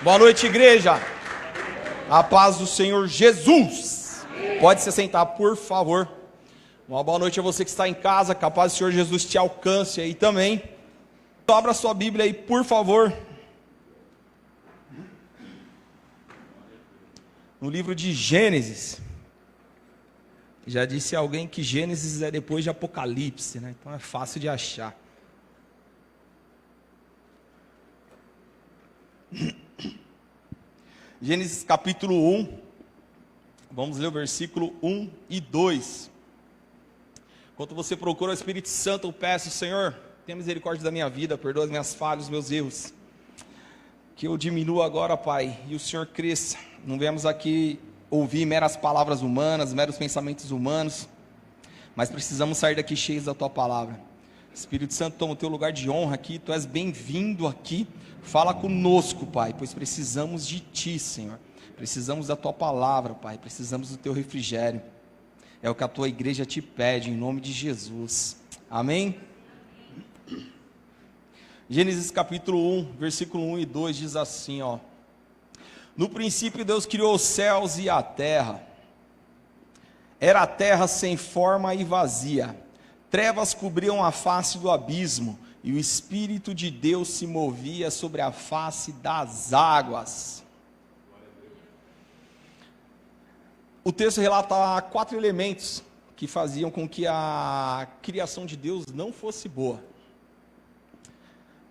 Boa noite, igreja. A paz do Senhor Jesus. Pode se sentar, por favor. Uma boa noite a você que está em casa. Que a paz do Senhor Jesus te alcance aí também. Abra sua Bíblia aí, por favor. No livro de Gênesis. Já disse alguém que Gênesis é depois de Apocalipse, né? Então é fácil de achar. Gênesis capítulo 1, vamos ler o versículo 1 e 2. Enquanto você procura o Espírito Santo, eu peço: Senhor, tenha misericórdia da minha vida, perdoa as minhas falhas, os meus erros. Que eu diminua agora, Pai, e o Senhor cresça. Não viemos aqui ouvir meras palavras humanas, meros pensamentos humanos, mas precisamos sair daqui cheios da Tua palavra. Espírito Santo, toma o Teu lugar de honra aqui, Tu és bem-vindo aqui. Fala conosco, Pai, pois precisamos de Ti, Senhor. Precisamos da Tua palavra, Pai. Precisamos do Teu refrigério. É o que a Tua igreja te pede, em nome de Jesus. Amém? Gênesis capítulo 1, versículo 1 e 2 diz assim, ó: No princípio Deus criou os céus e a terra. Era a terra sem forma e vazia. Trevas cobriam a face do abismo, e o Espírito de Deus se movia sobre a face das águas. O texto relata 4 elementos que faziam com que a criação de Deus não fosse boa.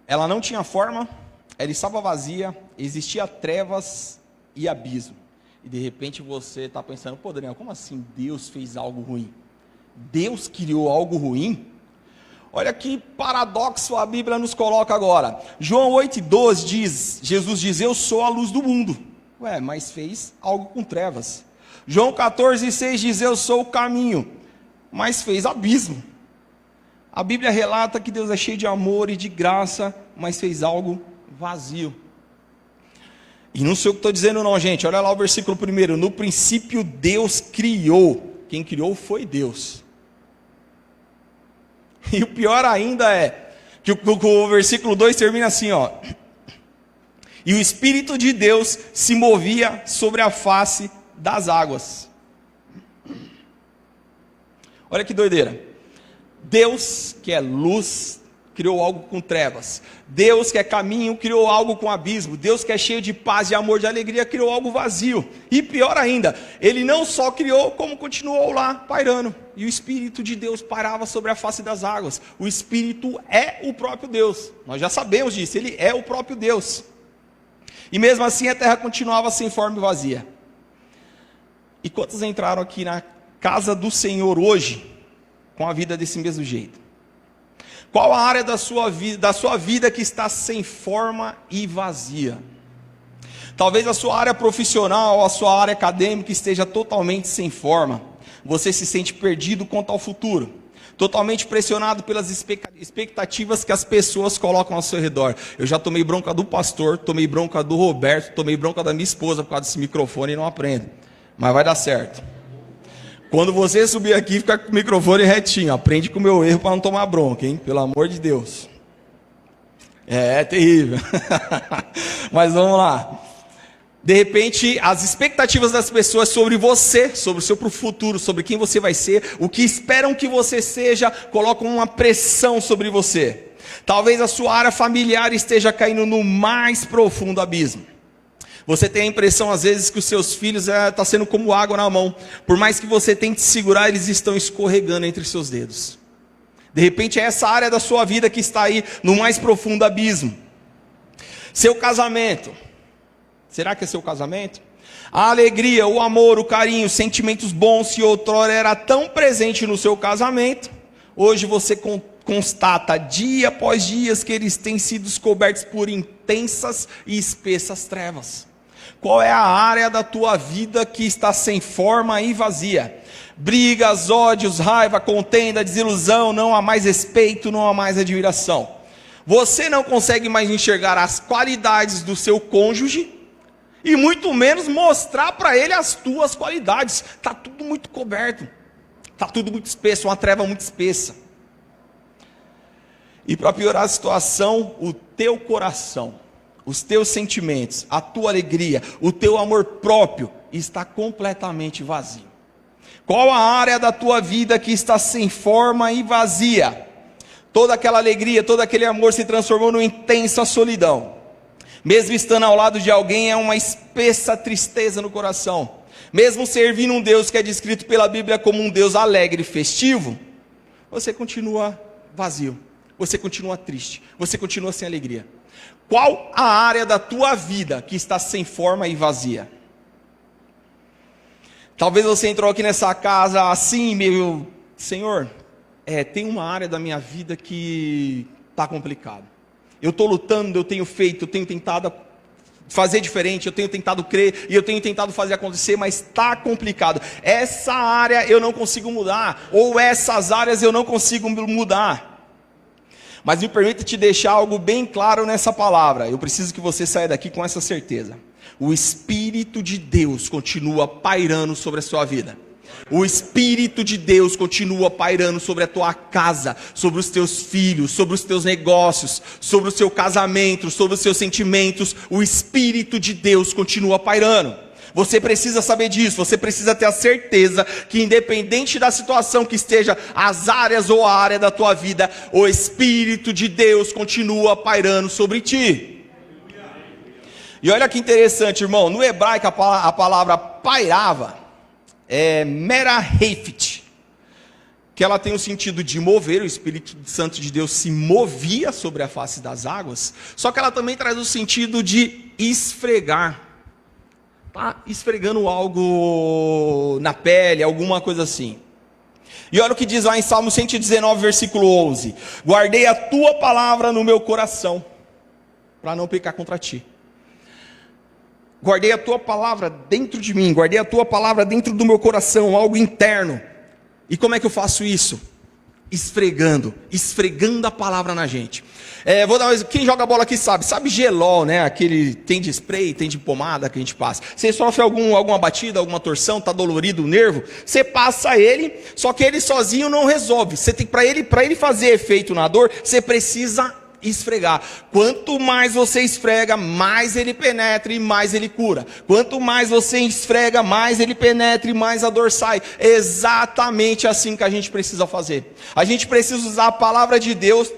Ela não tinha forma, ela estava vazia, existia trevas e abismo. E de repente você está pensando: pô, Daniel, como assim Deus fez algo ruim? Deus criou algo ruim? Olha que paradoxo a Bíblia nos coloca agora. João 8,12 diz, Jesus diz: eu sou a luz do mundo. Ué, mas fez algo com trevas. João 14,6 diz: eu sou o caminho, mas fez abismo. A Bíblia relata que Deus é cheio de amor e de graça, mas fez algo vazio. E não sei o que estou dizendo não, gente. Olha lá o versículo 1. No princípio Deus criou. Quem criou foi Deus. E o pior ainda é que o versículo 2 termina assim, ó: e o Espírito de Deus se movia sobre a face das águas. Olha que doideira. Deus, que é luz, criou algo com trevas. Deus, que é caminho, criou algo com abismo. Deus, que é cheio de paz, de amor, de alegria, criou algo vazio. E pior ainda, Ele não só criou, como continuou lá pairando. E o Espírito de Deus pairava sobre a face das águas. O Espírito é o próprio Deus. Nós já sabemos disso, Ele é o próprio Deus. E mesmo assim a terra continuava sem forma e vazia. E quantos entraram aqui na casa do Senhor hoje com a vida desse mesmo jeito? Qual a área da sua vida que está sem forma e vazia? Talvez a sua área profissional, a sua área acadêmica esteja totalmente sem forma. Você se sente perdido quanto ao futuro, totalmente pressionado pelas expectativas que as pessoas colocam ao seu redor. Eu já tomei bronca do pastor, tomei bronca do Roberto, tomei bronca da minha esposa por causa desse microfone e não aprendo. Mas vai dar certo. Quando você subir aqui, fica com o microfone retinho. Aprende com o meu erro para não tomar bronca, hein? Pelo amor de Deus. É terrível. Mas vamos lá. De repente, as expectativas das pessoas sobre você, sobre o seu futuro, sobre quem você vai ser, o que esperam que você seja, colocam uma pressão sobre você. Talvez a sua área familiar esteja caindo no mais profundo abismo. Você tem a impressão às vezes que os seus filhos estão sendo como água na mão. Por mais que você tente segurar, eles estão escorregando entre seus dedos. De repente é essa área da sua vida que está aí no mais profundo abismo. Seu casamento. Será que é seu casamento? A alegria, o amor, o carinho, os sentimentos bons que outrora era tão presente no seu casamento, hoje você constata dia após dia que eles têm sido cobertos por intensas e espessas trevas. Qual é a área da tua vida que está sem forma e vazia? Brigas, ódios, raiva, contenda, desilusão, não há mais respeito, não há mais admiração. Você não consegue mais enxergar as qualidades do seu cônjuge e muito menos mostrar para ele as tuas qualidades. Está tudo muito coberto, está tudo muito espesso, uma treva muito espessa. E para piorar a situação, o teu coração os teus sentimentos, a tua alegria, o teu amor próprio está completamente vazio? Qual a área da tua vida que está sem forma e vazia? Toda aquela alegria, todo aquele amor se transformou numa intensa solidão. Mesmo estando ao lado de alguém, é uma espessa tristeza no coração. Mesmo servindo um Deus que é descrito pela Bíblia como um Deus alegre e festivo, você continua vazio, você continua triste, você continua sem alegria. Qual a área da tua vida que está sem forma e vazia? Talvez você entrou aqui nessa casa assim, meio, Senhor, tem uma área da minha vida que está complicado. Eu estou lutando, eu tenho feito, eu tenho tentado fazer diferente, eu tenho tentado crer, e eu tenho tentado fazer acontecer, mas está complicado. Essa área eu não consigo mudar, ou essas áreas eu não consigo mudar. Mas me permita te deixar algo bem claro nessa palavra. Eu preciso que você saia daqui com essa certeza. O Espírito de Deus continua pairando sobre a sua vida. O Espírito de Deus continua pairando sobre a tua casa, sobre os teus filhos, sobre os teus negócios, sobre o seu casamento, sobre os seus sentimentos. O Espírito de Deus continua pairando. Você precisa saber disso, você precisa ter a certeza que independente da situação que esteja, as áreas ou a área da tua vida, o Espírito de Deus continua pairando sobre ti. E olha que interessante, irmão, no hebraico a palavra pairava é merahefit, que ela tem o sentido de mover, o Espírito Santo de Deus se movia sobre a face das águas, só que ela também traz o sentido de esfregar. Está esfregando algo na pele, alguma coisa assim. E olha o que diz lá em Salmo 119, versículo 11: guardei a tua palavra no meu coração, para não pecar contra ti. Guardei a tua palavra dentro de mim, guardei a tua palavra dentro do meu coração, algo interno. E como é que eu faço isso? Esfregando a palavra na gente. Vou dar um exemplo. Quem joga bola aqui sabe gelol, né? Aquele tem de spray, tem de pomada que a gente passa. Você sofre alguma batida, alguma torção, tá dolorido o nervo, você passa ele, só que ele sozinho não resolve. Você tem para ele fazer efeito na dor, você precisa esfregar. Quanto mais você esfrega, mais ele penetra e mais ele cura. Quanto mais você esfrega, mais ele penetra e mais a dor sai. É exatamente assim que a gente precisa fazer. A gente precisa usar a palavra de Deus.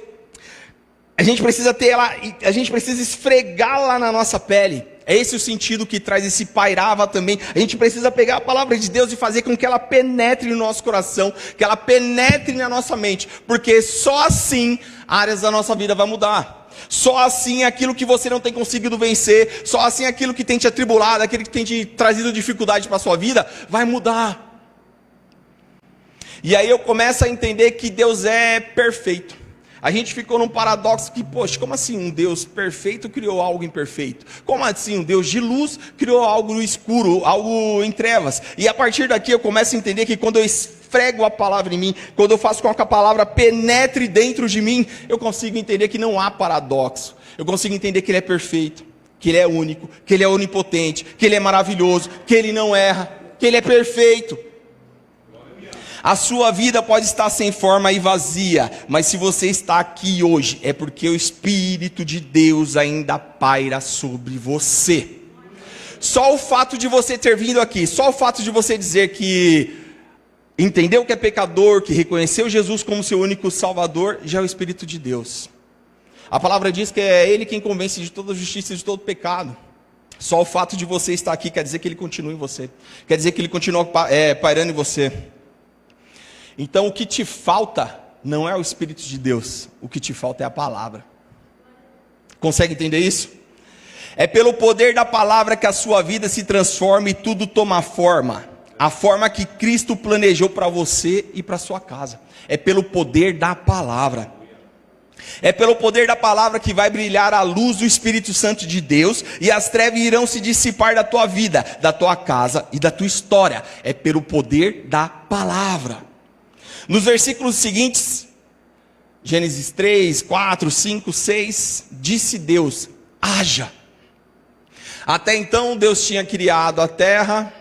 A gente precisa ter ela, a gente precisa esfregá-la na nossa pele. É esse o sentido que traz esse pairava também. A gente precisa pegar a palavra de Deus e fazer com que ela penetre no nosso coração, que ela penetre na nossa mente, porque só assim áreas da nossa vida vai mudar. Só assim aquilo que você não tem conseguido vencer, só assim aquilo que tem te atribulado, aquilo que tem te trazido dificuldade para a sua vida, vai mudar. E aí eu começo a entender que Deus é perfeito. A gente ficou num paradoxo que, poxa, como assim um Deus perfeito criou algo imperfeito? Como assim um Deus de luz criou algo no escuro, algo em trevas? E a partir daqui eu começo a entender que quando eu esfrego a palavra em mim, quando eu faço com que a palavra penetre dentro de mim, eu consigo entender que não há paradoxo. Eu consigo entender que Ele é perfeito, que Ele é único, que Ele é onipotente, que Ele é maravilhoso, que Ele não erra, que Ele é perfeito. A sua vida pode estar sem forma e vazia, mas se você está aqui hoje, é porque o Espírito de Deus ainda paira sobre você. Só o fato de você ter vindo aqui, só o fato de você dizer que entendeu que é pecador, que reconheceu Jesus como seu único Salvador, já é o Espírito de Deus. A palavra diz que é Ele quem convence de toda justiça e de todo pecado. Só o fato de você estar aqui quer dizer que Ele continua em você, quer dizer que Ele continua pairando em você. Então o que te falta não é o Espírito de Deus, o que te falta é a palavra. Consegue entender isso? É pelo poder da palavra que a sua vida se transforma e tudo toma forma. A forma que Cristo planejou para você e para sua casa. É pelo poder da palavra. É pelo poder da palavra que vai brilhar a luz do Espírito Santo de Deus e as trevas irão se dissipar da tua vida, da tua casa e da tua história. É pelo poder da palavra. Nos versículos seguintes, Gênesis 3, 4, 5, 6, disse Deus, haja. Até então Deus tinha criado a terra,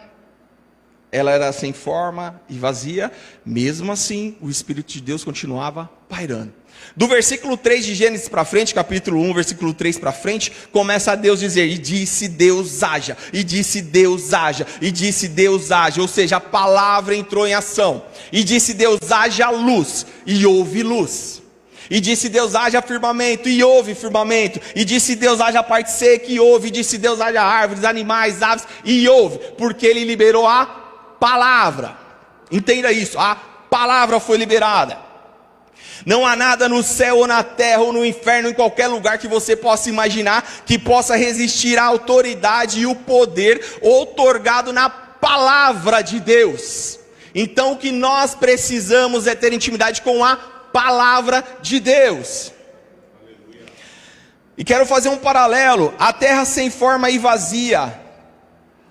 ela era sem forma e vazia, mesmo assim o Espírito de Deus continuava pairando. Do versículo 3 de Gênesis para frente, capítulo 1, versículo 3 para frente, começa a Deus dizer, e disse Deus haja, e disse Deus haja, e disse Deus haja, ou seja, a palavra entrou em ação, e disse Deus haja luz, e houve luz, e disse Deus haja firmamento, e houve firmamento, e disse Deus haja parte seca, e houve, e disse Deus haja árvores, animais, aves, e houve, porque ele liberou a palavra. Entenda isso, a palavra foi liberada. Não há nada no céu ou na terra ou no inferno, em qualquer lugar que você possa imaginar, que possa resistir à autoridade e o poder outorgado na palavra de Deus. Então o que nós precisamos é ter intimidade com a palavra de Deus. E quero fazer um paralelo, a terra sem forma e vazia.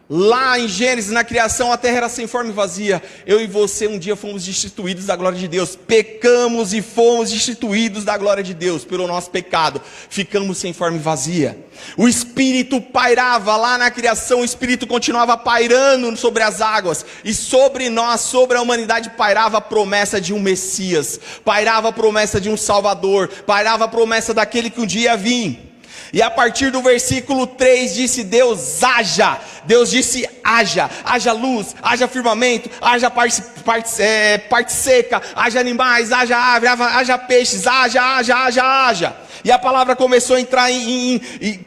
Lá em Gênesis, na criação, a terra era sem forma e vazia. Eu e você um dia fomos destituídos da glória de Deus. Pecamos e fomos destituídos da glória de Deus pelo nosso pecado. Ficamos sem forma e vazia. O Espírito pairava lá na criação, o Espírito continuava pairando sobre as águas. E sobre nós, sobre a humanidade, pairava a promessa de um Messias. Pairava a promessa de um Salvador. Pairava a promessa daquele que um dia ia vir. E a partir do versículo 3 disse Deus haja. Deus disse haja. Haja luz, haja firmamento, haja parte seca, haja animais, haja ave, haja peixes, haja. E a palavra começou a entrar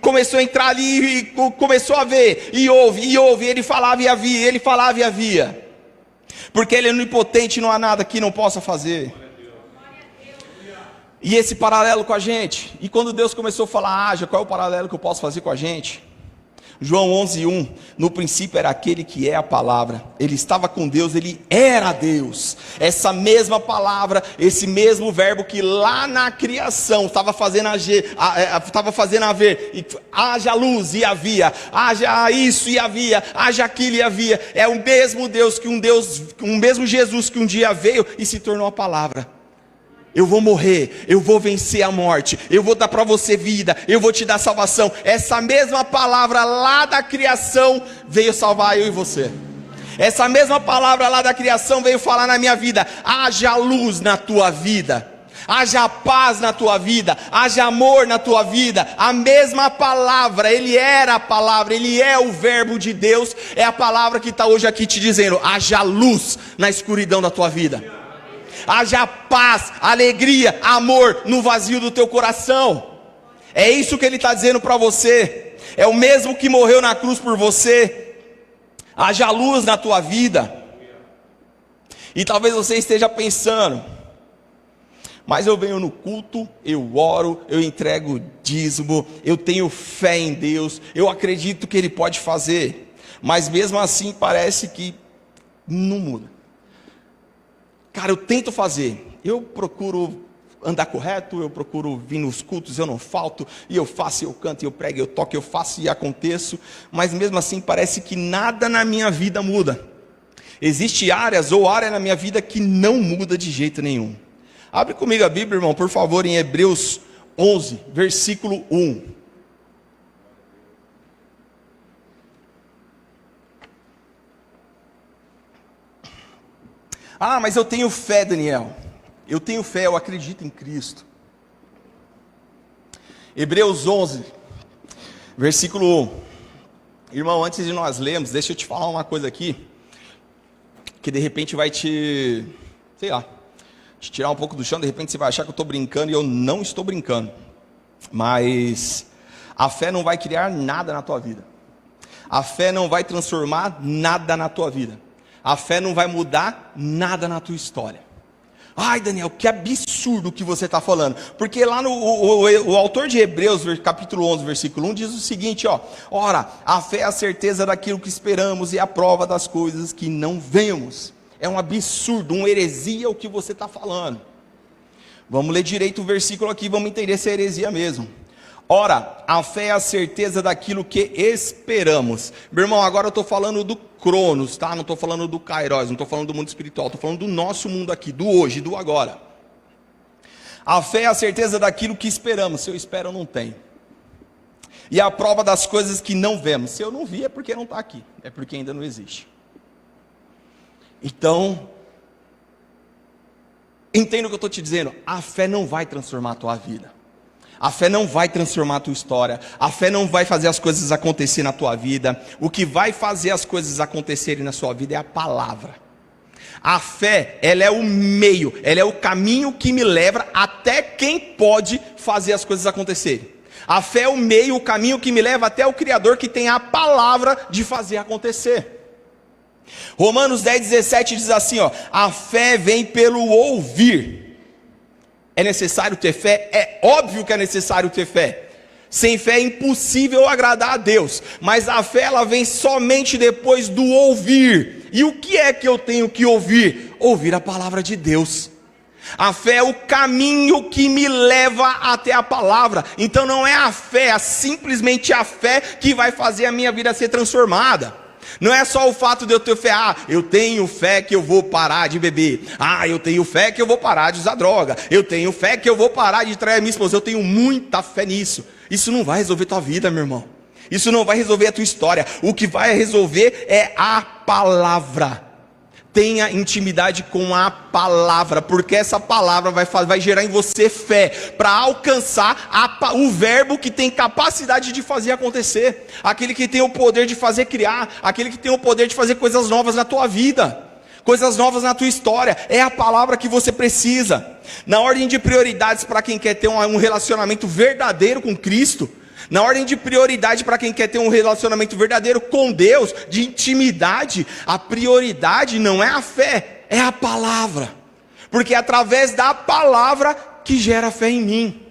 começou a entrar ali e começou a ver. E houve, ele falava e havia, ele falava e havia. Porque ele é onipotente, não há nada que não possa fazer. E esse paralelo com a gente, e quando Deus começou a falar haja, qual é o paralelo que eu posso fazer com a gente? João 11:1, no princípio era aquele que é a palavra, ele estava com Deus, ele era Deus. Essa mesma palavra, esse mesmo verbo que lá na criação estava fazendo haver, haja luz e havia, haja isso e havia, haja aquilo e havia. É o mesmo Deus um mesmo Jesus que um dia veio e se tornou a palavra. Eu vou morrer, eu vou vencer a morte, eu vou dar para você vida, eu vou te dar salvação. Essa mesma palavra lá da criação veio salvar eu e você. Essa mesma palavra lá da criação veio falar na minha vida. Haja luz na tua vida, haja paz na tua vida, haja amor na tua vida. A mesma palavra, ele era a palavra, ele é o verbo de Deus. É a palavra que está hoje aqui te dizendo, haja luz na escuridão da tua vida. Haja paz, alegria, amor no vazio do teu coração. É isso que ele está dizendo para você. É o mesmo que morreu na cruz por você. Haja luz na tua vida. E talvez você esteja pensando, mas eu venho no culto, eu oro, eu entrego dízimo, eu tenho fé em Deus, eu acredito que Ele pode fazer, mas mesmo assim parece que não muda. Cara, eu tento fazer, eu procuro andar correto, eu procuro vir nos cultos, eu não falto, e eu faço, eu canto, eu prego, eu toco, eu faço e aconteço, mas mesmo assim parece que nada na minha vida muda. Existem áreas ou área na minha vida que não muda de jeito nenhum. Abre comigo a Bíblia, irmão, por favor, em Hebreus 11, versículo 1. Ah, mas eu tenho fé, Daniel. Eu tenho fé, eu acredito em Cristo. Hebreus 11, versículo 1. Irmão, antes de nós lermos, deixa eu te falar uma coisa aqui, que de repente vai te tirar um pouco do chão. De repente você vai achar que eu estou brincando, e eu não estou brincando. Mas a fé não vai criar nada na tua vida. A fé não vai transformar nada na tua vida. A fé não vai mudar nada na tua história. Ai, Daniel, que absurdo que você está falando. Porque lá o autor de Hebreus, capítulo 11, versículo 1, diz o seguinte, ó. Ora, a fé é a certeza daquilo que esperamos e a prova das coisas que não vemos. É um absurdo, uma heresia o que você está falando. Vamos ler direito o versículo aqui, vamos entender se é heresia mesmo. Ora, a fé é a certeza daquilo que esperamos. Meu irmão, agora eu estou falando do Cronos, tá? Não estou falando do Kairos, não estou falando do mundo espiritual, estou falando do nosso mundo aqui, do hoje, do agora. A fé é a certeza daquilo que esperamos. Se eu espero, eu não tenho. E a prova das coisas que não vemos. Se eu não vi, é porque não está aqui, é porque ainda não existe. Então, Entenda o que eu estou te dizendo. A fé não vai transformar a tua vida. A fé não vai transformar a tua história. A fé não vai fazer as coisas acontecer na tua vida. O que vai fazer as coisas acontecerem na sua vida é a palavra. A fé, ela é o meio, ela é o caminho que me leva até quem pode fazer as coisas acontecerem. A fé é o meio, o caminho que me leva até o Criador, que tem a palavra de fazer acontecer. Romanos 10:17 diz assim, ó: a fé vem pelo ouvir. É necessário ter fé? É óbvio que é necessário ter fé. Sem fé é impossível agradar a Deus. Mas a fé, ela vem somente depois do ouvir. E o que é que eu tenho que ouvir? Ouvir a palavra de Deus. A fé é o caminho que me leva até a palavra. Então não é a fé, é simplesmente a fé que vai fazer a minha vida ser transformada. Não é só o fato de eu ter fé, eu tenho fé que eu vou parar de beber, eu tenho fé que eu vou parar de usar droga, eu tenho fé que eu vou parar de trair a minha esposa, eu tenho muita fé nisso. Isso não vai resolver tua vida, meu irmão. Isso não vai resolver a tua história. O que vai resolver é a palavra. Tenha intimidade com a palavra, porque essa palavra vai gerar em você fé, para alcançar o verbo que tem capacidade de fazer acontecer, aquele que tem o poder de fazer criar, aquele que tem o poder de fazer coisas novas na tua vida, coisas novas na tua história. É a palavra que você precisa. Na ordem de prioridades para quem quer ter um relacionamento verdadeiro com Cristo, na ordem de prioridade para quem quer ter um relacionamento verdadeiro com Deus, de intimidade, a prioridade não é a fé, é a palavra. Porque é através da palavra que gera fé em mim.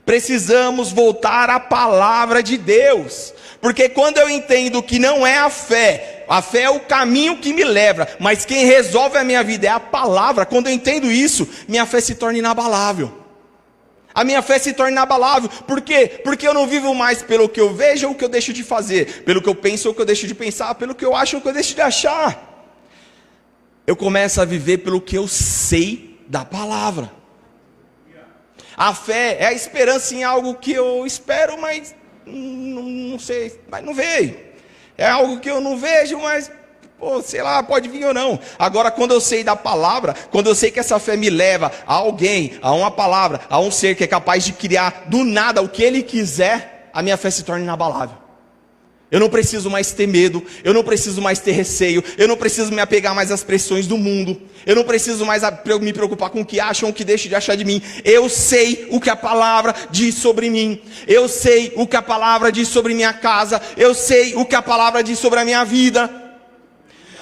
Precisamos voltar à palavra de Deus. Porque quando eu entendo que não é a fé é o caminho que me leva, mas quem resolve a minha vida é a palavra. Quando eu entendo isso, minha fé se torna inabalável. A minha fé se torna inabalável. Por quê? Porque eu não vivo mais pelo que eu vejo ou o que eu deixo de fazer, pelo que eu penso ou o que eu deixo de pensar, pelo que eu acho ou o que eu deixo de achar. Eu começo a viver pelo que eu sei da palavra. A fé é a esperança em algo que eu espero, mas não sei, mas não veio. É algo que eu não vejo, mas sei lá, pode vir ou não. Agora, quando eu sei da palavra, quando eu sei que essa fé me leva a alguém, a uma palavra, a um ser que é capaz de criar do nada o que ele quiser, a minha fé se torna inabalável. Eu não preciso mais ter medo, eu não preciso mais ter receio, eu não preciso me apegar mais às pressões do mundo, eu não preciso mais me preocupar com o que acham ou o que deixam de achar de mim. Eu sei o que a palavra diz sobre mim, eu sei o que a palavra diz sobre minha casa, eu sei o que a palavra diz sobre a minha vida.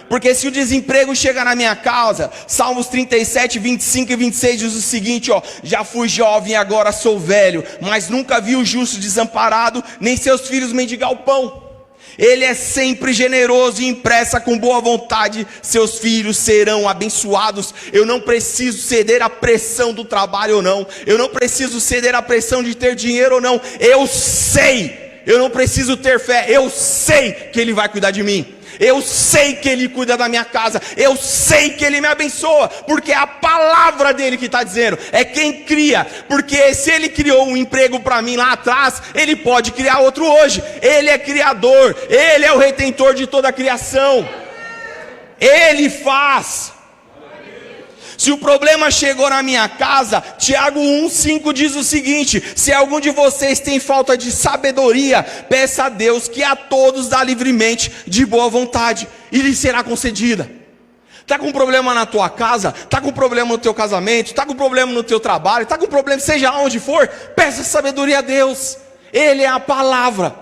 Porque se o desemprego chegar na minha casa, Salmos 37, 25 e 26 diz o seguinte, já fui jovem e agora sou velho, mas nunca vi o justo desamparado, nem seus filhos mendigar o pão. Ele é sempre generoso e impressa com boa vontade, seus filhos serão abençoados. Eu não preciso ceder à pressão do trabalho ou não, eu não preciso ceder à pressão de ter dinheiro ou não, eu sei, eu não preciso ter fé, eu sei que Ele vai cuidar de mim. Eu sei que Ele cuida da minha casa, eu sei que Ele me abençoa, porque é a palavra dEle que está dizendo, é quem cria, porque se Ele criou um emprego para mim lá atrás, Ele pode criar outro hoje. Ele é criador, Ele é o retentor de toda a criação, Ele faz. Se o problema chegou na minha casa, Tiago 1,5 diz o seguinte: se algum de vocês tem falta de sabedoria, peça a Deus que a todos dá livremente de boa vontade, e lhe será concedida. Está com problema na tua casa, está com problema no teu casamento, está com problema no teu trabalho, está com problema seja onde for, peça sabedoria a Deus. Ele é a palavra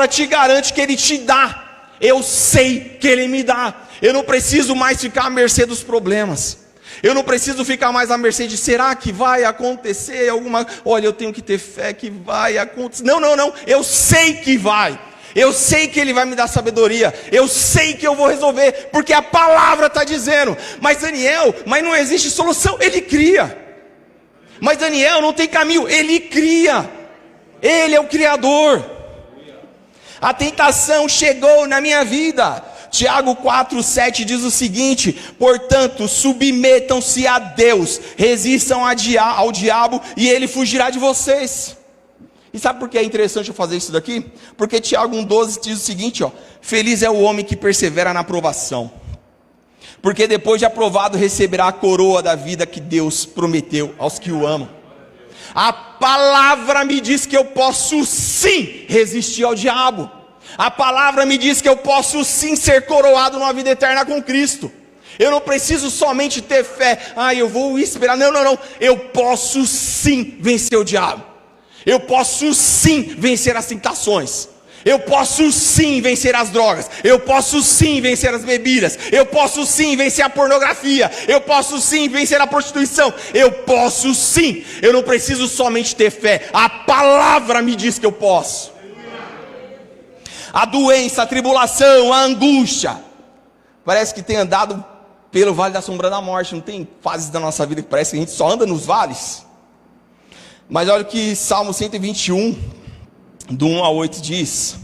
te garante que Ele te dá. Eu sei que Ele me dá. Eu não preciso mais ficar à mercê dos problemas. Eu não preciso ficar mais à mercê de será que vai acontecer alguma... Olha, eu tenho que ter fé que vai acontecer. Não, eu sei que vai. Eu sei que Ele vai me dar sabedoria. Eu sei que eu vou resolver, porque a palavra está dizendo. Mas Daniel, não existe solução. Ele cria. Mas Daniel, não tem caminho. Ele cria. Ele é o Criador. A tentação chegou na minha vida. Tiago 4,7 diz o seguinte: portanto, submetam-se a Deus, resistam ao diabo e ele fugirá de vocês. E sabe por que é interessante eu fazer isso daqui? Porque Tiago 1,12 diz o seguinte, feliz é o homem que persevera na provação, porque depois de aprovado receberá a coroa da vida que Deus prometeu aos que o amam. A palavra me diz que eu posso sim resistir ao diabo. A palavra me diz que eu posso sim ser coroado numa vida eterna com Cristo. Eu não preciso somente ter fé, eu vou esperar, não, eu posso sim vencer o diabo. Eu posso sim vencer as tentações. Eu posso sim vencer as drogas. Eu posso sim vencer as bebidas. Eu posso sim vencer a pornografia. Eu posso sim vencer a prostituição. Eu posso sim. Eu não preciso somente ter fé. A palavra me diz que eu posso. A doença, a tribulação, a angústia, parece que tem andado pelo vale da sombra da morte. Não tem fases da nossa vida que parece que a gente só anda nos vales. Mas olha o que Salmo 121, do 1 a 8 diz: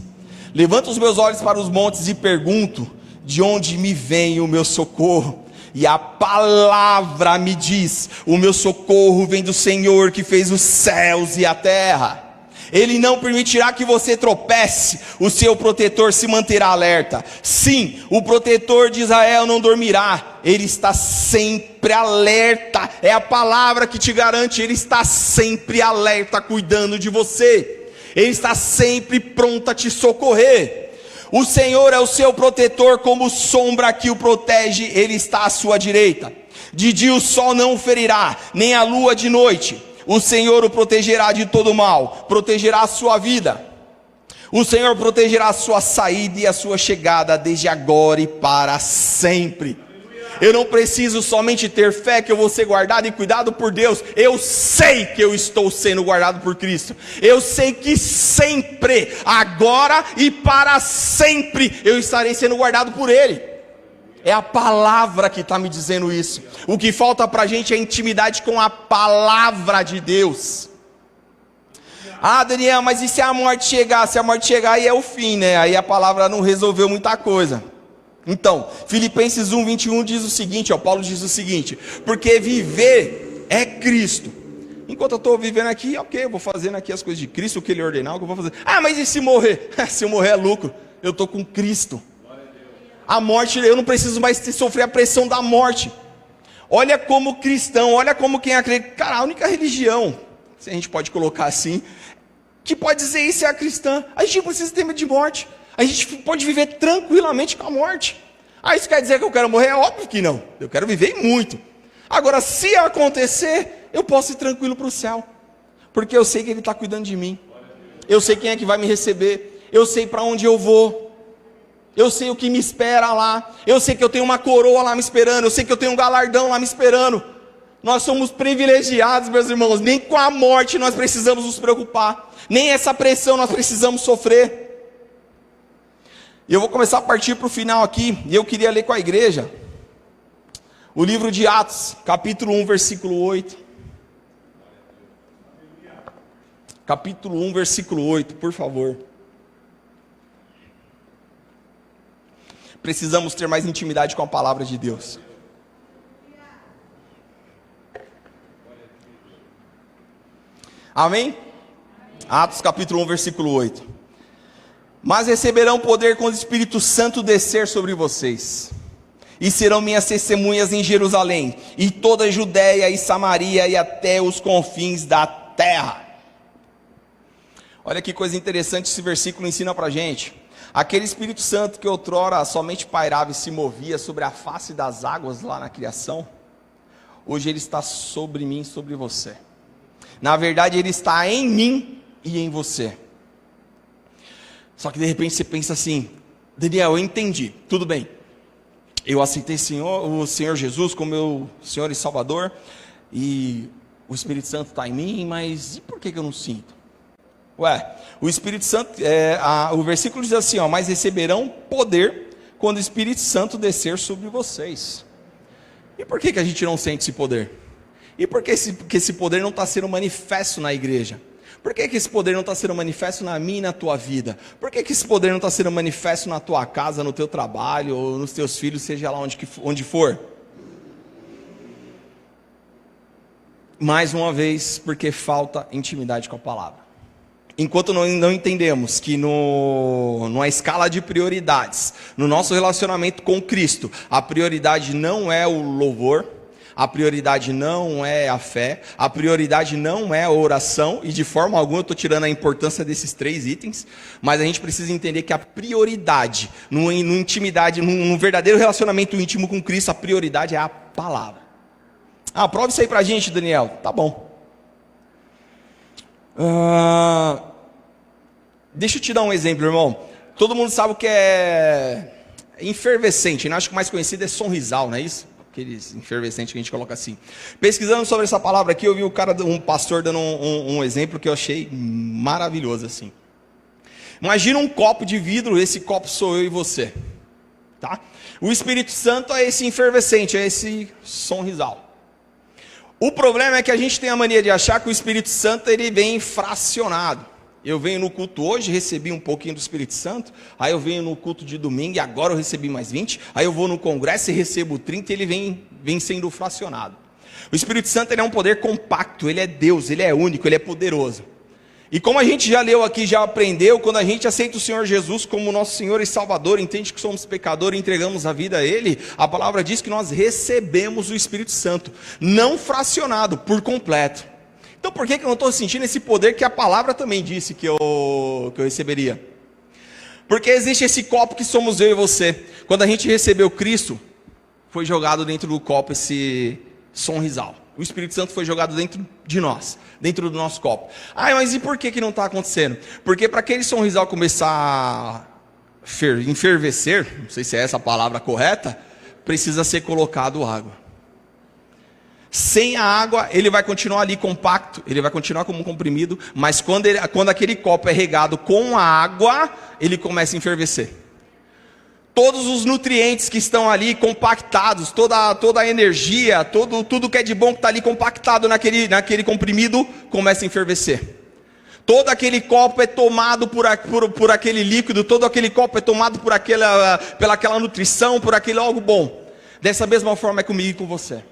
levanto os meus olhos para os montes e pergunto, de onde me vem o meu socorro? E a palavra me diz, o meu socorro vem do Senhor que fez os céus e a terra. Ele não permitirá que você tropece, o seu protetor se manterá alerta. Sim, o protetor de Israel não dormirá, ele está sempre alerta. É a palavra que te garante, ele está sempre alerta, cuidando de você. Ele está sempre pronto a te socorrer. O Senhor é o seu protetor, como sombra que o protege, ele está à sua direita. De dia o sol não o ferirá, nem a lua de noite. O Senhor o protegerá de todo mal, protegerá a sua vida. O Senhor protegerá a sua saída e a sua chegada, desde agora e para sempre. Eu não preciso somente ter fé que eu vou ser guardado e cuidado por Deus. Eu sei que eu estou sendo guardado por Cristo. Eu sei que sempre, agora e para sempre, eu estarei sendo guardado por Ele. É a palavra que está me dizendo isso. O que falta para a gente é intimidade com a palavra de Deus. Daniel, mas e se a morte chegar? Se a morte chegar, aí é o fim, né? Aí a palavra não resolveu muita coisa. Então, Filipenses 1:21 diz o seguinte, Paulo diz o seguinte: porque viver é Cristo. Enquanto eu estou vivendo aqui, ok, eu vou fazendo aqui as coisas de Cristo, o que Ele ordenar, o que eu vou fazer. Mas e se morrer? Se eu morrer é lucro, eu estou com Cristo. A morte, eu não preciso mais sofrer a pressão da morte. Olha como cristão, olha como quem acredita. Cara, a única religião, se a gente pode colocar assim, que pode dizer isso é a cristã. A gente não precisa ter medo de morte. A gente pode viver tranquilamente com a morte. Isso quer dizer que eu quero morrer? É óbvio que não. Eu quero viver muito. Agora, se acontecer, eu posso ir tranquilo para o céu. Porque eu sei que Ele está cuidando de mim. Eu sei quem é que vai me receber. Eu sei para onde eu vou. Eu sei o que me espera lá. Eu sei que eu tenho uma coroa lá me esperando. Eu sei que eu tenho um galardão lá me esperando. Nós somos privilegiados, meus irmãos. Nem com a morte nós precisamos nos preocupar. Nem essa pressão nós precisamos sofrer. E eu vou começar a partir para o final aqui. E eu queria ler com a igreja o livro de Atos, capítulo 1, versículo 8. Capítulo 1, versículo 8, por favor. Precisamos ter mais intimidade com a palavra de Deus. Amém? Atos capítulo 1, versículo 8. Mas receberão poder quando o Espírito Santo descer sobre vocês. E serão minhas testemunhas em Jerusalém, e toda a Judéia e Samaria, e até os confins da terra. Olha que coisa interessante esse versículo ensina pra gente. Aquele Espírito Santo que outrora somente pairava e se movia sobre a face das águas lá na criação, hoje Ele está sobre mim, sobre você. Na verdade, Ele está em mim e em você. Só que de repente você pensa assim: Daniel, eu entendi, tudo bem. Eu aceitei o Senhor Jesus como meu Senhor e Salvador, e o Espírito Santo está em mim, mas e por que eu não sinto? O Espírito Santo, o versículo diz assim, mas receberão poder quando o Espírito Santo descer sobre vocês. E por que a gente não sente esse poder? E por que esse poder não está sendo manifesto na igreja? Por que esse poder não está sendo manifesto na minha e na tua vida? Por que esse poder não está sendo manifesto na tua casa, no teu trabalho, ou nos teus filhos, seja lá onde for? Mais uma vez, porque falta intimidade com a palavra. Enquanto não entendemos que numa escala de prioridades, no nosso relacionamento com Cristo, a prioridade não é o louvor, a prioridade não é a fé, a prioridade não é a oração, e de forma alguma eu estou tirando a importância desses 3 itens, mas a gente precisa entender que a prioridade, numa intimidade, num verdadeiro relacionamento íntimo com Cristo, a prioridade é a palavra. Prova isso aí pra gente, Daniel. Tá bom. Deixa eu te dar um exemplo, irmão. Todo mundo sabe o que é efervescente, né? Acho que o mais conhecido é sonrisal, não é isso? Aqueles efervescentes que a gente coloca assim. Pesquisando sobre essa palavra aqui, eu vi um pastor dando um exemplo que eu achei maravilhoso assim. Imagina um copo de vidro, esse copo sou eu e você, tá? O Espírito Santo é esse efervescente, é esse sonrisal. O problema é que a gente tem a mania de achar que o Espírito Santo ele vem fracionado. Eu venho no culto hoje, recebi um pouquinho do Espírito Santo, aí eu venho no culto de domingo e agora eu recebi mais 20, aí eu vou no congresso e recebo 30 e ele vem sendo fracionado. O Espírito Santo ele é um poder compacto, ele é Deus, ele é único, ele é poderoso. E como a gente já leu aqui, já aprendeu, quando a gente aceita o Senhor Jesus como nosso Senhor e Salvador, entende que somos pecadores e entregamos a vida a Ele, a palavra diz que nós recebemos o Espírito Santo, não fracionado, por completo. Então por que eu não estou sentindo esse poder que a palavra também disse que eu receberia? Porque existe esse copo que somos eu e você. Quando a gente recebeu Cristo, foi jogado dentro do copo esse sonrisal. O Espírito Santo foi jogado dentro de nós, dentro do nosso copo. Mas e por que não está acontecendo? Porque para aquele sonrisal começar a enfervecer, não sei se é essa a palavra correta, precisa ser colocado água. Sem a água, ele vai continuar ali compacto, ele vai continuar como um comprimido, mas quando aquele copo é regado com a água, ele começa a enfervecer. Todos os nutrientes que estão ali compactados, toda a energia, tudo que é de bom que está ali compactado naquele comprimido, começa a enfervecer. Todo aquele copo é tomado por aquele líquido, todo aquele copo é tomado pela aquela nutrição, por aquele algo bom. Dessa mesma forma é comigo e com você.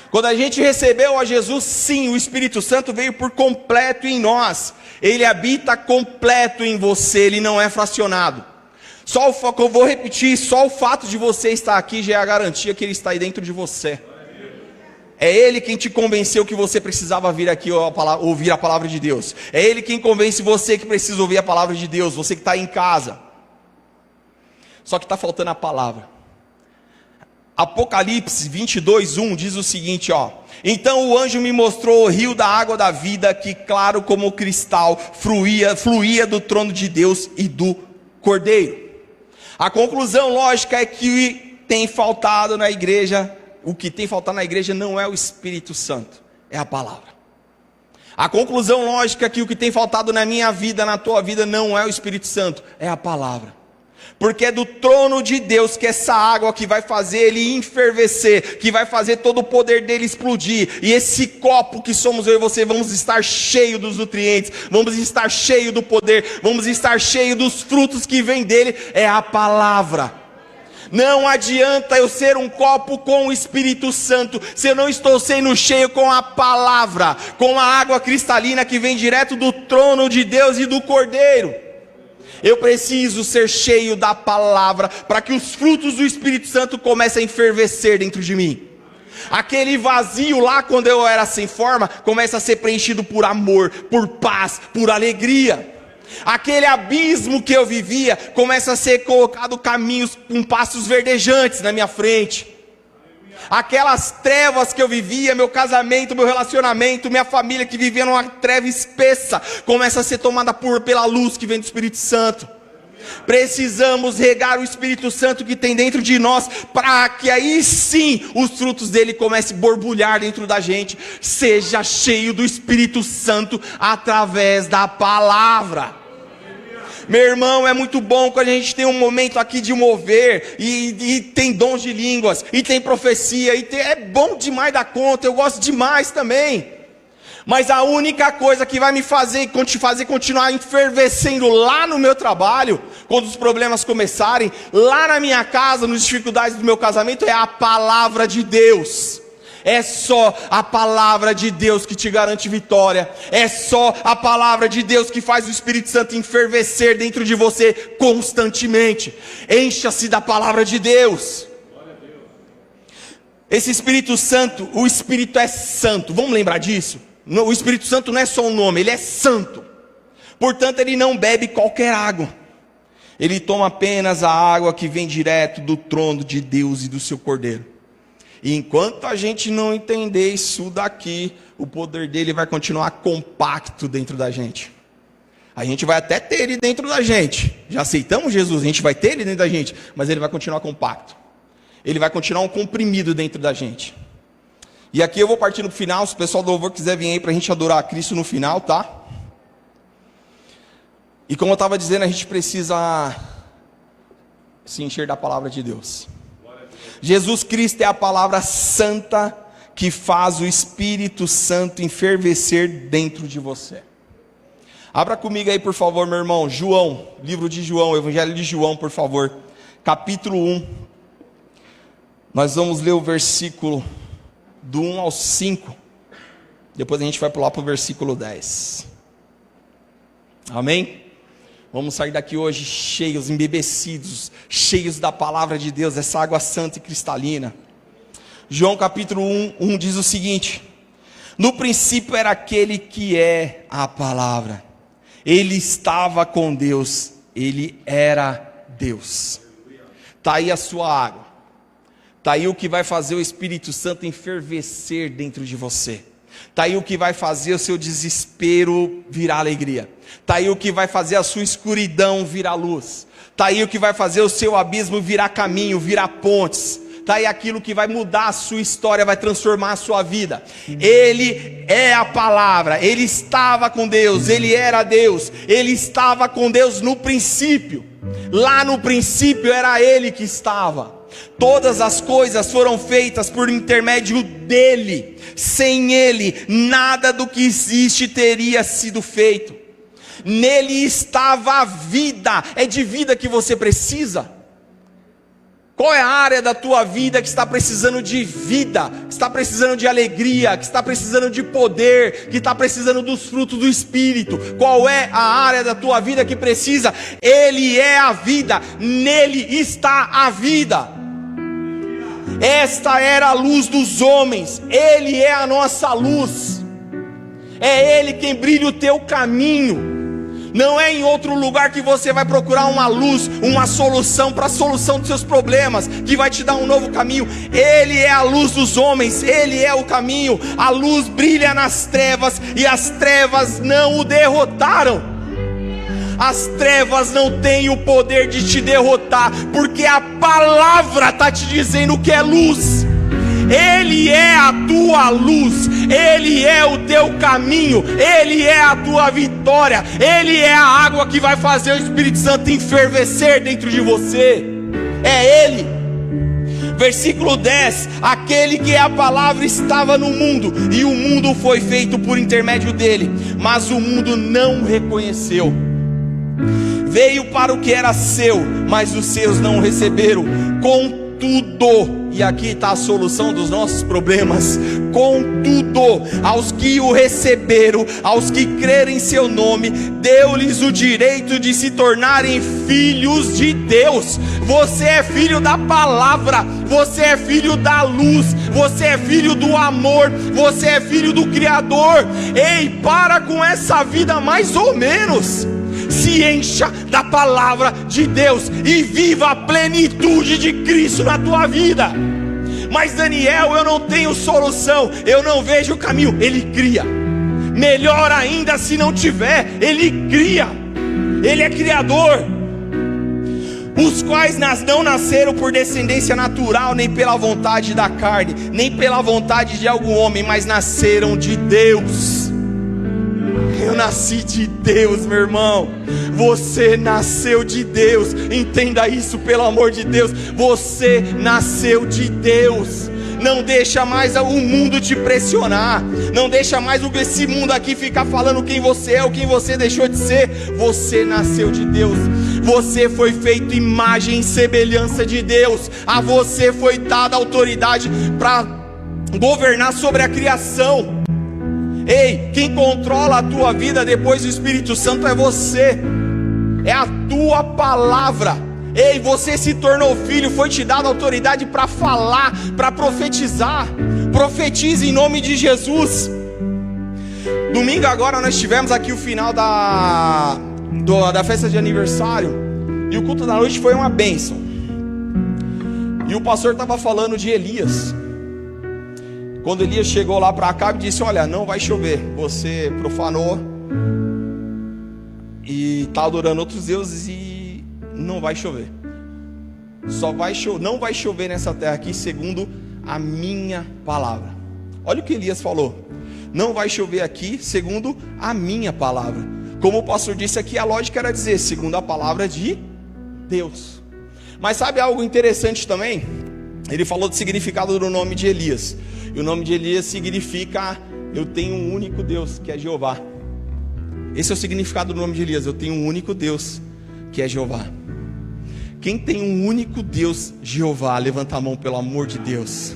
Quando a gente recebeu a Jesus, sim, o Espírito Santo veio por completo em nós. Ele habita completo em você, ele não é fracionado. Eu vou repetir, só o fato de você estar aqui já é a garantia que ele está aí dentro de você. É ele quem te convenceu que você precisava vir aqui ouvir a palavra de Deus. É ele quem convence você que precisa ouvir a palavra de Deus, você que está em casa. Só que está faltando a palavra. Apocalipse 22:1 diz o seguinte, então o anjo me mostrou o rio da água da vida, que claro como cristal, fluía do trono de Deus e do Cordeiro. A conclusão lógica é que tem faltado na igreja, o que tem faltado na igreja não é o Espírito Santo, é a palavra. A conclusão lógica é que o que tem faltado na minha vida, na tua vida, não é o Espírito Santo, é a palavra. Porque é do trono de Deus que essa água que vai fazer ele enfervecer, que vai fazer todo o poder dele explodir, e esse copo que somos eu e você, vamos estar cheio dos nutrientes, vamos estar cheio do poder, vamos estar cheio dos frutos que vem dele, é a palavra. Não adianta eu ser um copo com o Espírito Santo, se eu não estou sendo cheio com a palavra, com a água cristalina que vem direto do trono de Deus e do Cordeiro. Eu preciso ser cheio da palavra, para que os frutos do Espírito Santo comecem a enfervecer dentro de mim. Aquele vazio lá, quando eu era sem forma, começa a ser preenchido por amor, por paz, por alegria. Aquele abismo que eu vivia, começa a ser colocado caminhos com pastos verdejantes na minha frente. Aquelas trevas que eu vivia, meu casamento, meu relacionamento, minha família que vivia numa treva espessa, começa a ser tomada pela luz que vem do Espírito Santo. Precisamos regar o Espírito Santo que tem dentro de nós, para que aí sim os frutos dele comecem a borbulhar dentro da gente. Seja cheio do Espírito Santo através da palavra. Meu irmão, é muito bom quando a gente tem um momento aqui de mover, e tem dons de línguas, e tem profecia, é bom demais da conta, eu gosto demais também. Mas a única coisa que vai me fazer continuar enfervescendo lá no meu trabalho, quando os problemas começarem, lá na minha casa, nas dificuldades do meu casamento, é a palavra de Deus. É só a palavra de Deus que te garante vitória. É só a palavra de Deus que faz o Espírito Santo enfervecer dentro de você constantemente. Encha-se da palavra de Deus. Esse Espírito Santo, o Espírito é santo. Vamos lembrar disso? O Espírito Santo não é só um nome, ele é santo. Portanto, ele não bebe qualquer água. Ele toma apenas a água que vem direto do trono de Deus e do seu Cordeiro. E enquanto a gente não entender isso daqui, o poder dele vai continuar compacto dentro da gente. A gente vai até ter ele dentro da gente. Já aceitamos Jesus, a gente vai ter ele dentro da gente, mas ele vai continuar compacto. Ele vai continuar um comprimido dentro da gente. E aqui eu vou partindo para o final. Se o pessoal do louvor quiser vir aí para a gente adorar a Cristo no final, tá? E como eu estava dizendo, a gente precisa se encher da palavra de Deus. Jesus Cristo é a palavra santa que faz o Espírito Santo enfervecer dentro de você. Abra comigo aí, por favor, meu irmão. João, livro de João, Evangelho de João, por favor. Capítulo 1. Nós vamos ler o versículo do 1 ao 5. Depois a gente vai pular para o versículo 10. Amém? Vamos sair daqui hoje cheios, embebecidos, cheios da palavra de Deus, essa água santa e cristalina. João capítulo 1 diz o seguinte: no princípio era aquele que é a palavra. Ele estava com Deus, ele era Deus. Está aí a sua água. Está aí o que vai fazer o Espírito Santo enfervecer dentro de você. Está aí o que vai fazer o seu desespero virar alegria. Está aí o que vai fazer a sua escuridão virar luz. Está aí o que vai fazer o seu abismo virar caminho, virar pontes. Está aí aquilo que vai mudar a sua história, vai transformar a sua vida. Ele é a palavra, ele estava com Deus, ele era Deus. Ele estava com Deus no princípio. Lá no princípio era ele que estava. Todas as coisas foram feitas por intermédio dele. Sem ele, nada do que existe teria sido feito. Nele estava a vida. É de vida que você precisa? Qual é a área da tua vida que está precisando de vida, que está precisando de alegria, que está precisando de poder, que está precisando dos frutos do Espírito? Qual é a área da tua vida que precisa? Ele é a vida, nele está a vida. Esta era a luz dos homens, ele é a nossa luz. É ele quem brilha o teu caminho. Não é em outro lugar que você vai procurar uma luz, uma solução para a solução dos seus problemas, que vai te dar um novo caminho. Ele é a luz dos homens, ele é o caminho. A luz brilha nas trevas e as trevas não o derrotaram. As trevas não têm o poder de te derrotar, porque a palavra está te dizendo que é luz. Ele é a tua luz, ele é o teu caminho, ele é a tua vitória, ele é a água que vai fazer o Espírito Santo enfervecer dentro de você. É ele. Versículo 10: aquele que é a palavra estava no mundo, e o mundo foi feito por intermédio dele, mas o mundo não o reconheceu. Veio para o que era seu, mas os seus não o receberam. Contudo, e aqui está a solução dos nossos problemas: contudo, aos que o receberam, aos que crerem em seu nome, deu-lhes o direito de se tornarem filhos de Deus. Você é filho da palavra, você é filho da luz, você é filho do amor, você é filho do Criador. Ei, para com essa vida mais ou menos. Se encha da palavra de Deus e viva a plenitude de Cristo na tua vida. Mas Daniel, eu não tenho solução, eu não vejo o caminho. Ele cria. Melhor ainda se não tiver, ele cria. Ele é criador. Os quais não nasceram por descendência natural, nem pela vontade da carne, nem pela vontade de algum homem, mas nasceram de Deus. Eu nasci de Deus, meu irmão. Você nasceu de Deus. Entenda isso, pelo amor de Deus. Você nasceu de Deus. Não deixa mais o mundo te pressionar. Não deixa mais esse mundo aqui ficar falando quem você é ou quem você deixou de ser. Você nasceu de Deus. Você foi feito imagem e semelhança de Deus. A você foi dada autoridade para governar sobre a criação. Ei, quem controla a tua vida depois do Espírito Santo é você, é a tua palavra. Ei, você se tornou filho, foi te dada autoridade para falar, para profetizar. Profetize em nome de Jesus. Domingo agora nós tivemos aqui o final da festa de aniversário, e o culto da noite foi uma bênção. E o pastor estava falando de Elias. Quando Elias chegou lá para Acabe e disse: olha, não vai chover, você profanou e está adorando outros deuses e não vai chover. Não vai chover nessa terra aqui segundo a minha palavra. Olha o que Elias falou: não vai chover aqui segundo a minha palavra. Como o pastor disse aqui, a lógica era dizer segundo a palavra de Deus. Mas sabe algo interessante também? Ele falou do significado do nome de Elias. E o nome de Elias significa: eu tenho um único Deus, que é Jeová. Esse é o significado do nome de Elias: eu tenho um único Deus, que é Jeová. Quem tem um único Deus, Jeová, levanta a mão, pelo amor de Deus.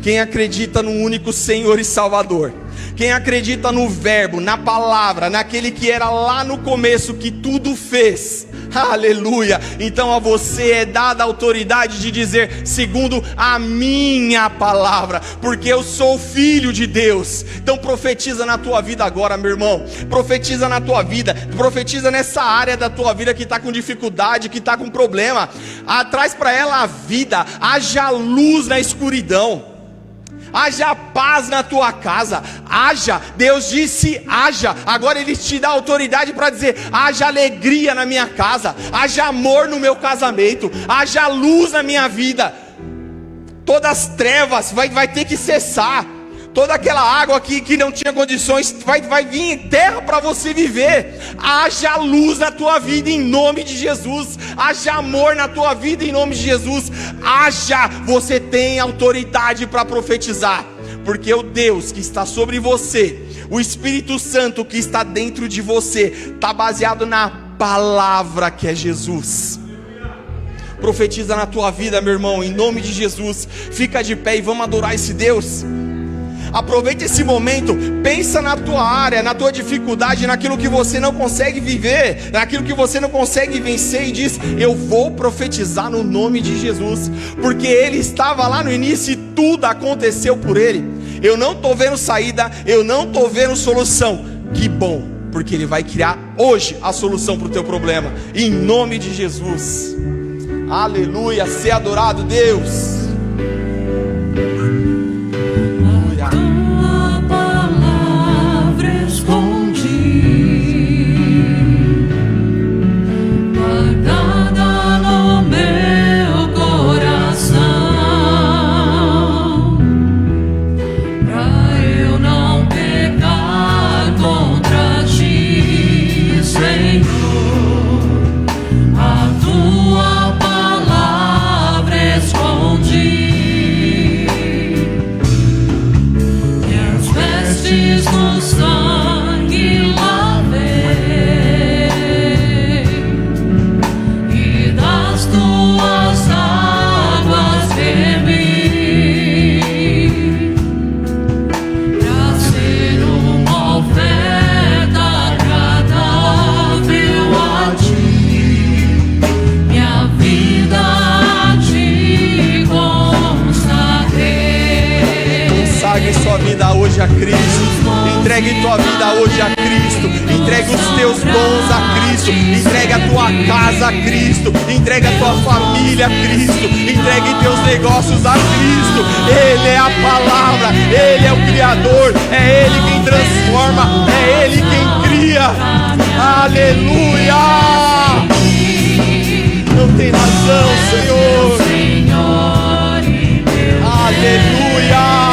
Quem acredita no único Senhor e Salvador, quem acredita no verbo, na palavra, naquele que era lá no começo, que tudo fez, aleluia, então a você é dada a autoridade de dizer segundo a minha palavra, porque eu sou filho de Deus. Então profetiza na tua vida agora, meu irmão, profetiza na tua vida, profetiza nessa área da tua vida que está com dificuldade, que está com problema, traz para ela a vida, haja luz na escuridão, haja paz na tua casa, haja, Deus disse haja, agora Ele te dá autoridade para dizer: haja alegria na minha casa, haja amor no meu casamento, haja luz na minha vida. Todas as trevas vai ter que cessar, toda aquela água que não tinha condições, vai vir em terra para você viver. Haja luz na tua vida em nome de Jesus, haja amor na tua vida em nome de Jesus, você tem autoridade para profetizar, porque o Deus que está sobre você, o Espírito Santo que está dentro de você, está baseado na palavra que é Jesus. Profetiza na tua vida, meu irmão, em nome de Jesus. Fica de pé e vamos adorar esse Deus. Aproveita esse momento, pensa na tua área, na tua dificuldade, naquilo que você não consegue viver, naquilo que você não consegue vencer, e diz: eu vou profetizar no nome de Jesus, porque Ele estava lá no início e tudo aconteceu por Ele. Eu não estou vendo saída, eu não estou vendo solução. Que bom, porque Ele vai criar hoje a solução para o teu problema, em nome de Jesus. Aleluia, ser adorado Deus. A Cristo, entregue tua vida hoje a Cristo, entregue os teus dons a Cristo, entregue a tua casa a Cristo, entregue a tua família a Cristo, entregue teus negócios a Cristo. Ele é a palavra, Ele é o Criador, é Ele quem transforma, é Ele quem cria. Aleluia! Não tem razão, Senhor. Aleluia!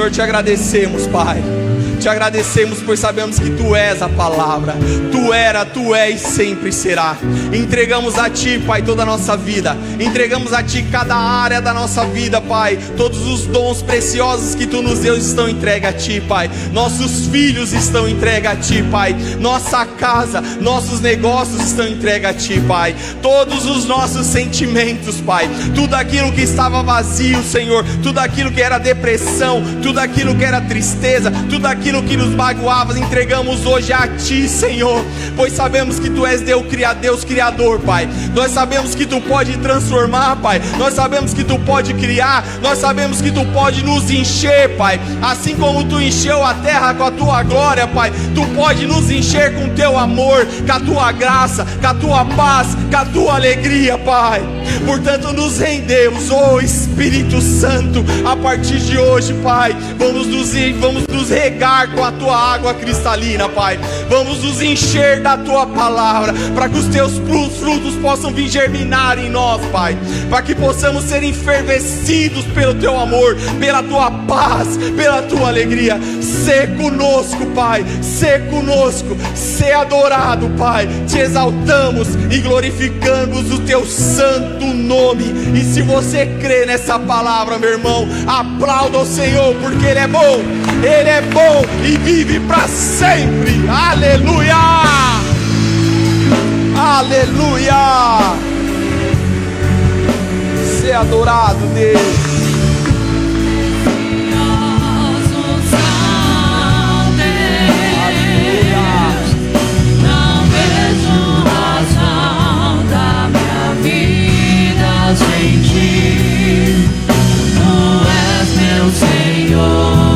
Senhor, te agradecemos, Pai. Te agradecemos por sabemos que Tu és a palavra. Tu era, Tu és e sempre será. Entregamos a Ti, Pai, toda a nossa vida. Entregamos a Ti cada área da nossa vida, Pai. Todos os dons preciosos que Tu nos deu estão entregues a Ti, Pai. Nossos filhos estão entregues a Ti, Pai. Nossa casa, nossos negócios estão entregues a Ti, Pai. Todos os nossos sentimentos, Pai. Tudo aquilo que estava vazio, Senhor. Tudo aquilo que era depressão. Tudo aquilo que era tristeza. Tudo aquilo que nos magoava, entregamos hoje a Ti, Senhor, pois sabemos que Tu és Deus Criador, Pai. Nós sabemos que Tu pode transformar, Pai. Nós sabemos que Tu pode criar. Nós sabemos que Tu pode nos encher, Pai. Assim como Tu encheu a terra com a Tua glória, Pai, Tu pode nos encher com Teu amor, com a Tua graça, com a Tua paz, com a Tua alegria, Pai. Portanto, nos rendemos, oh Espírito Santo, a partir de hoje, Pai. Vamos nos regar com a Tua água cristalina, Pai. Vamos nos encher da Tua palavra, para que os Teus frutos possam vir germinar em nós, Pai. Para que possamos ser enfervescidos pelo Teu amor, pela Tua paz, pela Tua alegria. Sê conosco, Pai. Sê conosco. Sê adorado, Pai. Te exaltamos e glorificamos o Teu santo nome. E se você crê nessa palavra, meu irmão, aplauda o Senhor, porque Ele é bom. Ele é bom e vive para sempre. Aleluia! Aleluia! Ser adorado, Deus. Não vejo razão da minha vida sem Ti. Tu és meu Senhor.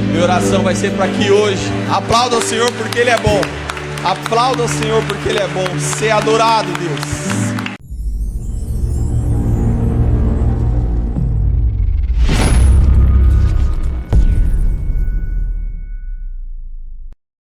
Minha oração vai ser para que hoje aplauda o Senhor porque Ele é bom. Aplauda o Senhor porque Ele é bom. Ser adorado, Deus.